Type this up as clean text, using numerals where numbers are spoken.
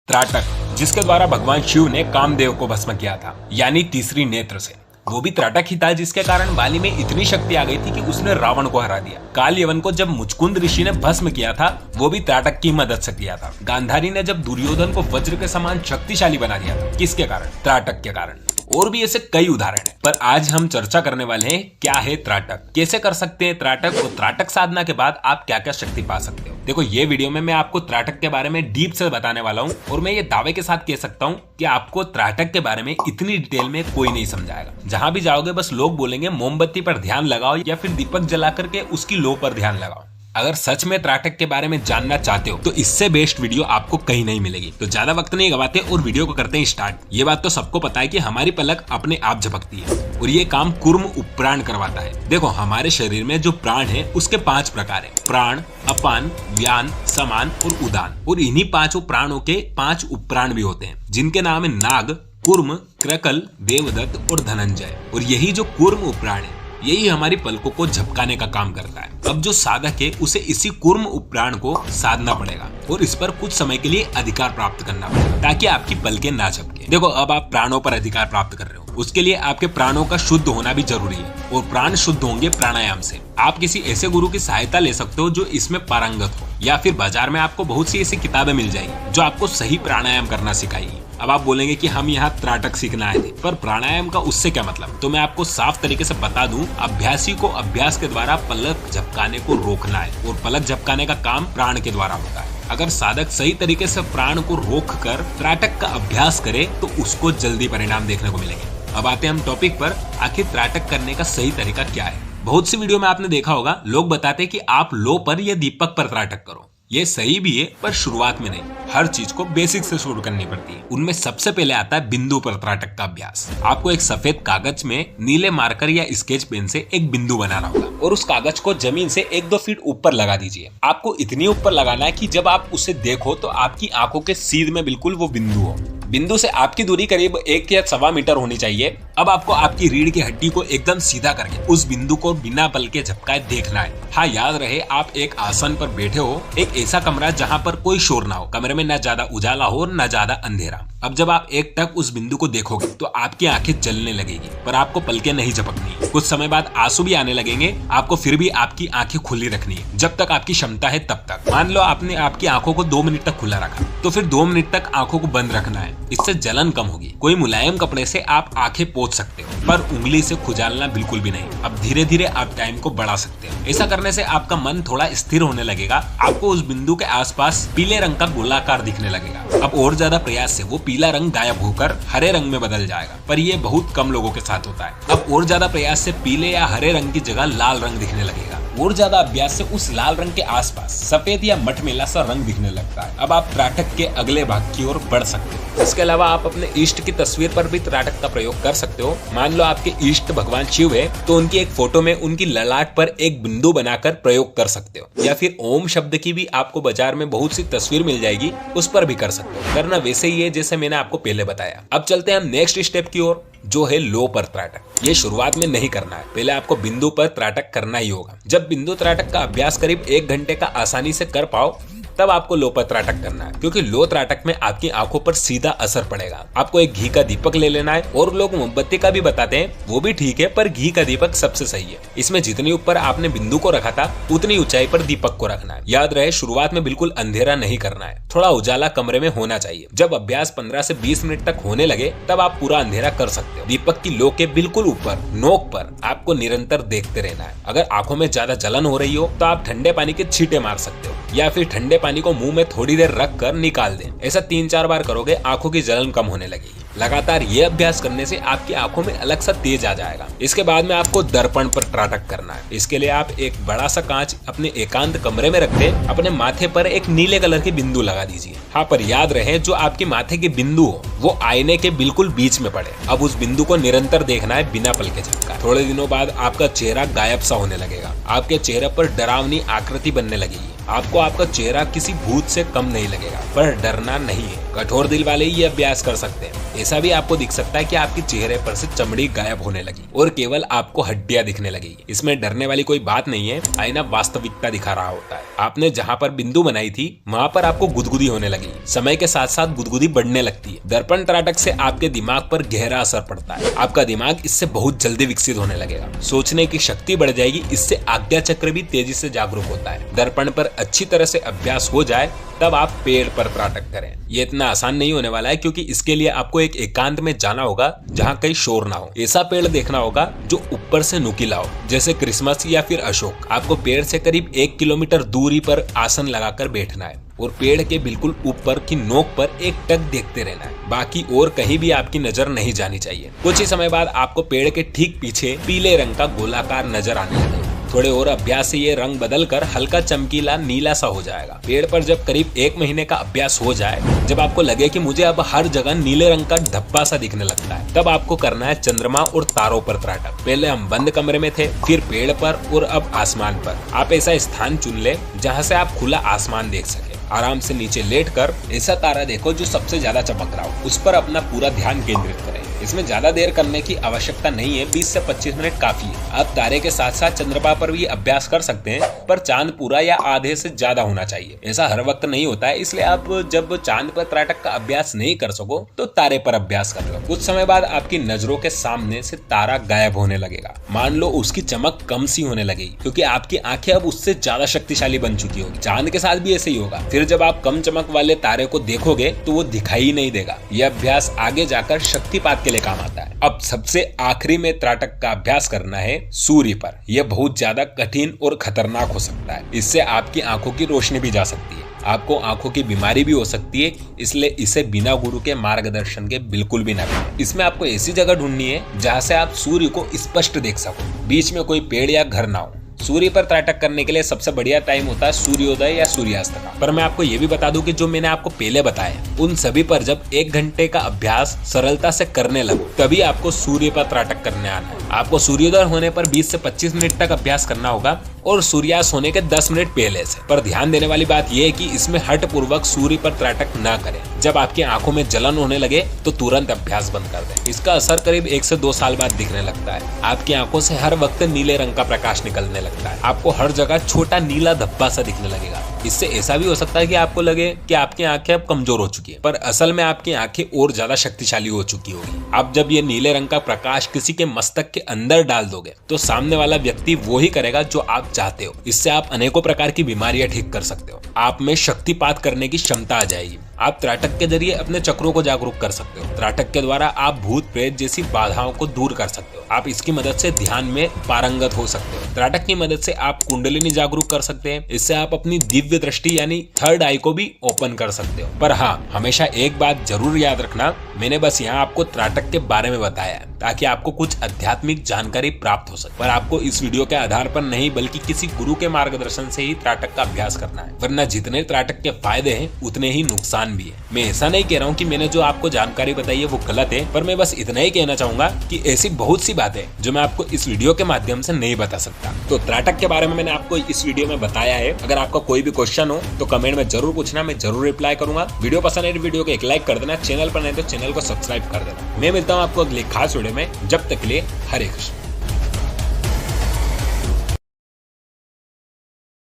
त्राटक, जिसके द्वारा भगवान शिव ने कामदेव को भस्म किया था, यानी तीसरी नेत्र से। वो भी त्राटक ही था जिसके कारण बाली में इतनी शक्ति आ गई थी कि उसने रावण को हरा दिया। काल यवन को जब मुचकुंद ऋषि ने भस्म किया था, वो भी त्राटक की मदद से किया था। गांधारी ने जब दुर्योधन को वज्र के समान शक्तिशाली बना दिया था, किसके कारण? त्राटक के कारण। और भी ऐसे कई उदाहरण हैं, पर आज हम चर्चा करने वाले हैं क्या है त्राटक, कैसे कर सकते हैं त्राटक, और त्राटक साधना के बाद आप क्या क्या शक्ति पा सकते हो। देखो, ये वीडियो में मैं आपको त्राटक के बारे में डीप से बताने वाला हूँ, और मैं ये दावे के साथ कह सकता हूँ कि आपको त्राटक के बारे में इतनी डिटेल में कोई नहीं समझाएगा। जहां भी जाओगे बस लोग बोलेंगे मोमबत्ती पर ध्यान लगाओ या फिर दीपक जला करके उसकी लो पर ध्यान लगाओ। अगर सच में त्राटक के बारे में जानना चाहते हो तो इससे बेस्ट वीडियो आपको कहीं नहीं मिलेगी। तो ज्यादा वक्त नहीं गवाते और वीडियो को करते हैं स्टार्ट। ये बात तो सबको पता है कि हमारी पलक अपने आप झपकती है और ये काम कूर्म उपप्राण करवाता है। देखो, हमारे शरीर में जो प्राण है उसके 5 प्रकार है: प्राण, अपान, व्यान, समान और उदान। और इन्हीं 5 प्राणों के 5 उपप्राण भी होते हैं, जिनके नाम है नाग, कूर्म, क्रकल, देवदत्त और धनंजय। और यही जो कूर्म उपप्राण है, यही हमारी पलकों को झपकाने का काम करता है। अब जो साधक है उसे इसी कूर्म उपप्राण को साधना पड़ेगा और इस पर कुछ समय के लिए अधिकार प्राप्त करना पड़ेगा ताकि आपकी पलकें ना झपके। देखो, अब आप प्राणों पर अधिकार प्राप्त कर रहे हो, उसके लिए आपके प्राणों का शुद्ध होना भी जरूरी है, और प्राण शुद्ध होंगे प्राणायाम से। आप किसी ऐसे गुरु की सहायता ले सकते हो जो इसमें पारंगत हो, या फिर बाजार में आपको बहुत सी ऐसी किताबें मिल जाएगी जो आपको सही प्राणायाम करना सिखाएगी। अब आप बोलेंगे कि हम यहाँ त्राटक सीखना आए थे, पर प्राणायाम का उससे क्या मतलब? तो मैं आपको साफ तरीके से बता दूं, अभ्यासी को अभ्यास के द्वारा पलक झपकाने को रोकना है, और पलक झपकाने का काम प्राण के द्वारा होता है। अगर साधक सही तरीके से प्राण को रोक कर त्राटक का अभ्यास करे तो उसको जल्दी परिणाम देखने को मिलेंगे। अब आते हैं हम टॉपिक पर, आखिर त्राटक करने का सही तरीका क्या है। बहुत सी वीडियो में आपने देखा होगा, लोग बताते हैं कि आप लो पर या दीपक पर त्राटक करो। ये सही भी है, पर शुरुआत में नहीं। हर चीज को बेसिक से शुरू करनी पड़ती है। उनमें सबसे पहले आता है बिंदु पर त्राटक का अभ्यास। आपको एक सफेद कागज में नीले मार्कर या स्केच पेन से एक बिंदु बनाना होगा, और उस कागज को जमीन से 1-2 फीट ऊपर लगा दीजिए। आपको इतनी ऊपर लगाना है कि जब आप उसे देखो तो आपकी आंखों के सीध में बिल्कुल वो बिंदु हो। बिंदु से आपकी दूरी करीब 1 या 1.25 मीटर होनी चाहिए। अब आपको आपकी रीढ़ की हड्डी को एकदम सीधा करके उस बिंदु को बिना बल के झपकाए देखना है। हाँ, याद रहे, आप एक आसन पर बैठे हो, एक ऐसा कमरा जहाँ पर कोई शोर ना हो, कमरे में न ज्यादा उजाला हो न ज्यादा अंधेरा। अब जब आप एक टक उस बिंदु को देखोगे तो आपकी आंखें जलने लगेगी, पर आपको पलकें नहीं झपकनी। कुछ समय बाद आंसू भी आने लगेंगे, आपको फिर भी आपकी आंखें खुली रखनी है जब तक आपकी क्षमता है तब तक। मान लो आपने आपकी आंखों को 2 मिनट तक खुला रखा, तो फिर 2 मिनट तक आंखों को बंद रखना है। इससे जलन कम होगी। कोई मुलायम कपड़े से आप आंखें पोंछ सकते हो, पर उंगली से खुजालना बिल्कुल भी नहीं। अब धीरे धीरे आप टाइम को बढ़ा सकते हो। ऐसा करने से आपका मन थोड़ा स्थिर होने लगेगा। आपको उस बिंदु के आसपास पीले रंग का गोलाकार दिखने लगेगा। अब और ज्यादा प्रयास से वो पीला रंग गायब होकर हरे रंग में बदल जाएगा, पर ये बहुत कम लोगों के साथ होता है। अब और ज्यादा प्रयास से पीले या हरे रंग की जगह लाल रंग दिखने लगेगा। और ज्यादा अभ्यास से उस लाल रंग के आसपास सफेद या मटमैला सा रंग दिखने लगता है। अब आप त्राटक के अगले भाग की ओर बढ़ सकते हो। इसके अलावा आप अपने इष्ट की तस्वीर पर भी त्राटक का प्रयोग कर सकते हो। मान लो आपके इष्ट भगवान शिव है, तो उनकी एक फोटो में उनकी ललाट पर एक बिंदु बनाकर प्रयोग कर सकते हो, या फिर ओम शब्द की भी आपको बाजार में बहुत सी तस्वीर मिल जाएगी, उस पर भी कर सकते हो। करना वैसे ही है जैसे मैंने आपको पहले बताया। अब चलते हैं हम नेक्स्ट स्टेप की ओर, जो है लो पर त्राटक। ये शुरुआत में नहीं करना है, पहले आपको बिंदु पर त्राटक करना ही होगा। जब बिंदु त्राटक का अभ्यास करीब 1 घंटे का आसानी से कर पाओ, तब आपको लो पर त्राटक करना है, क्योंकि लो त्राटक में आपकी आंखों पर सीधा असर पड़ेगा। आपको एक घी का दीपक ले लेना है, और लोग मोमबत्ती का भी बताते हैं, वो भी ठीक है, पर घी का दीपक सबसे सही है। इसमें जितनी ऊपर आपने बिंदु को रखा था उतनी ऊंचाई पर दीपक को रखना है। याद रहे, शुरुआत में बिल्कुल अंधेरा नहीं करना है, थोड़ा उजाला कमरे में होना चाहिए। जब अभ्यास 15 से 20 मिनट तक होने लगे, तब आप पूरा अंधेरा कर सकते हो। दीपक की लो के बिल्कुल ऊपर नोक पर आपको निरंतर देखते रहना है। अगर आंखों में ज्यादा जलन हो रही हो तो आप ठंडे पानी के छींटे मार सकते हो, या फिर ठंडे पानी को मुंह में थोड़ी देर रख कर निकाल दें। ऐसा 3-4 बार करोगे, आंखों की जलन कम होने लगेगी। लगातार ये अभ्यास करने से आपकी आंखों में अलग सा तेज आ जाएगा। इसके बाद में आपको दर्पण पर त्राटक करना है। इसके लिए आप एक बड़ा सा कांच अपने एकांत कमरे में रखते अपने माथे पर एक नीले कलर की बिंदु लगा दीजिए। हाँ, पर याद रहे, जो आपके माथे की बिंदु हो वो आईने के बिल्कुल बीच में पड़े। अब उस बिंदु को निरंतर देखना है बिना पलके झपकाए। थोड़े दिनों बाद आपका चेहरा गायब सा होने लगेगा। आपके चेहरे पर डरावनी आकृति बनने लगेगी। आपको आपका चेहरा किसी भूत से कम नहीं लगेगा, पर डरना नहीं है। कठोर दिल वाले ही ये अभ्यास कर सकते हैं। ऐसा भी आपको दिख सकता है कि आपके चेहरे पर से चमड़ी गायब होने लगी और केवल आपको हड्डियां दिखने लगेगी। इसमें डरने वाली कोई बात नहीं है, आईना वास्तविकता दिखा रहा होता है। आपने जहाँ पर बिंदु बनाई थी वहाँ पर आपको गुदगुदी होने लगी। समय के साथ साथ गुदगुदी बढ़ने लगती है। दर्पण त्राटक से आपके दिमाग पर गहरा असर पड़ता है। आपका दिमाग इससे बहुत जल्दी विकसित होने लगेगा। सोचने की शक्ति बढ़ जाएगी। इससे आज्ञा चक्र भी तेजी से जागरूक होता है। दर्पण पर अच्छी तरह से अभ्यास हो जाए तब आप पेड़ पर त्राटक करें। ये इतना आसान नहीं होने वाला है, क्योंकि इसके लिए आपको एक एकांत में जाना होगा जहाँ कहीं शोर ना हो। ऐसा पेड़ देखना होगा जो ऊपर से नुकीला हो, जैसे क्रिसमस या फिर अशोक। आपको पेड़ से करीब 1 किलोमीटर दूरी पर आसन लगाकर बैठना है और पेड़ के बिल्कुल ऊपर की नोक पर एक टक देखते रहना है। बाकी और कहीं भी आपकी नजर नहीं जानी चाहिए। कुछ ही समय बाद आपको पेड़ के ठीक पीछे पीले रंग का गोलाकार नजर आने लगेगा। थोड़े और अभ्यास से ये रंग बदलकर हल्का चमकीला नीला सा हो जाएगा। पेड़ पर जब करीब 1 महीने का अभ्यास हो जाए, जब आपको लगे कि मुझे अब हर जगह नीले रंग का धब्बा सा दिखने लगता है, तब आपको करना है चंद्रमा और तारों पर त्राटक। पहले हम बंद कमरे में थे, फिर पेड़ पर और अब आसमान पर। आप ऐसा स्थान चुन ले जहाँ से आप खुला आसमान देख सके। आराम से नीचे लेटकर ऐसा तारा देखो जो सबसे ज्यादा चमक रहा हो। उस पर अपना पूरा ध्यान केंद्रित करें। इसमें ज्यादा देर करने की आवश्यकता नहीं है, 20 से 25 मिनट काफी है। आप तारे के साथ साथ चंद्रमा पर भी अभ्यास कर सकते हैं, पर चांद पूरा या आधे से ज्यादा होना चाहिए। ऐसा हर वक्त नहीं होता है, इसलिए आप जब चांद पर त्राटक का अभ्यास नहीं कर सको तो तारे पर अभ्यास कर लो। कुछ समय बाद आपकी नजरों के सामने से तारा गायब होने लगेगा। मान लो उसकी चमक कम सी होने लगेगी, क्योंकि आपकी आंखें अब उससे ज्यादा शक्तिशाली बन चुकी होगी। चांद के साथ भी ऐसे ही होगा। फिर जब आप कम चमक वाले तारे को देखोगे तो वो दिखाई नहीं देगा। यह अभ्यास आगे जाकर शक्तिपात के लिए काम आता है। अब सबसे आखिरी में त्राटक का अभ्यास करना है सूर्य पर। यह बहुत ज्यादा कठिन और खतरनाक हो सकता है। इससे आपकी आंखों की रोशनी भी जा सकती है। आपको आंखों की बीमारी भी हो सकती है, इसलिए इसे बिना गुरु के मार्गदर्शन के बिल्कुल भी ना करें। इसमें आपको ऐसी जगह ढूंढनी है जहां से आप सूर्य को स्पष्ट देख सको। बीच में कोई पेड़ या घर ना हो। सूर्य पर त्राटक करने के लिए सबसे बढ़िया टाइम होता है सूर्योदय या सूर्यास्त का। पर मैं आपको ये भी बता दूं कि जो मैंने आपको पहले बताया, उन सभी पर जब 1 घंटे का अभ्यास सरलता से करने लगो, तभी आपको सूर्य पर त्राटक करने आना है। आपको सूर्योदय होने पर 20 से 25 मिनट तक अभ्यास करना होगा और सूर्यास्त होने के 10 मिनट पहले से। पर ध्यान देने वाली बात यह है कि इसमें हठ पूर्वक सूर्य पर त्राटक न करें। जब आपकी आंखों में जलन होने लगे तो तुरंत अभ्यास बंद कर दें। इसका असर करीब 1 से 2 साल बाद दिखने लगता है। आपकी आंखों से हर वक्त नीले रंग का प्रकाश निकलने लगता है। आपको हर जगह छोटा नीला धब्बा सा दिखने लगेगा। इससे ऐसा भी हो सकता है कि आपको लगे कि आपकी आंखें अब कमजोर हो चुकी है, पर असल में आपकी आंखें और ज्यादा शक्तिशाली हो चुकी होगी। आप जब ये नीले रंग का प्रकाश किसी के मस्तक के अंदर डाल दोगे तो सामने वाला व्यक्ति वो ही करेगा जो आप चाहते हो। इससे आप अनेकों प्रकार की बीमारियां ठीक कर सकते हो। आप में शक्तिपात करने की क्षमता आ जाएगी। आप त्राटक के जरिए अपने चक्रों को जागरूक कर सकते हो। त्राटक के द्वारा आप भूत प्रेत जैसी बाधाओं को दूर कर सकते हो। आप इसकी मदद से ध्यान में पारंगत हो सकते हो। त्राटक की मदद से आप कुंडलिनी जागरूक कर सकते हैं। इससे आप अपनी दिव्य दृष्टि यानी थर्ड आई को भी ओपन कर सकते हो। पर हाँ, हमेशा एक बात जरूर याद रखना, मैंने बस यहाँ आपको त्राटक के बारे में बताया है ताकि आपको कुछ आध्यात्मिक जानकारी प्राप्त हो सके। पर आपको इस वीडियो के आधार पर नहीं बल्कि किसी गुरु के मार्गदर्शन से ही त्राटक का अभ्यास करना है, वरना जितने त्राटक के फायदे हैं उतने ही नुकसान भी है। मैं ऐसा नहीं कह रहा हूँ कि मैंने जो आपको जानकारी बताई है वो गलत है, पर मैं बस इतना ही कहना चाहूंगा कि ऐसी बहुत सी बातें जो मैं आपको इस वीडियो के माध्यम से नहीं बता सकता। तो त्राटक के बारे में मैंने आपको इस वीडियो में बताया है। अगर आपका कोई भी क्वेश्चन हो तो कमेंट में जरूर पूछना, मैं जरूर रिप्लाई करूंगा। वीडियो पसंद है तो वीडियो को एक लाइक कर देना, चैनल पर नहीं तो चैनल को सब्सक्राइब कर देना। मैं मिलता हूँ आपको अगले खास वीडियो में। जब तक के लिए हरे कृष्ण।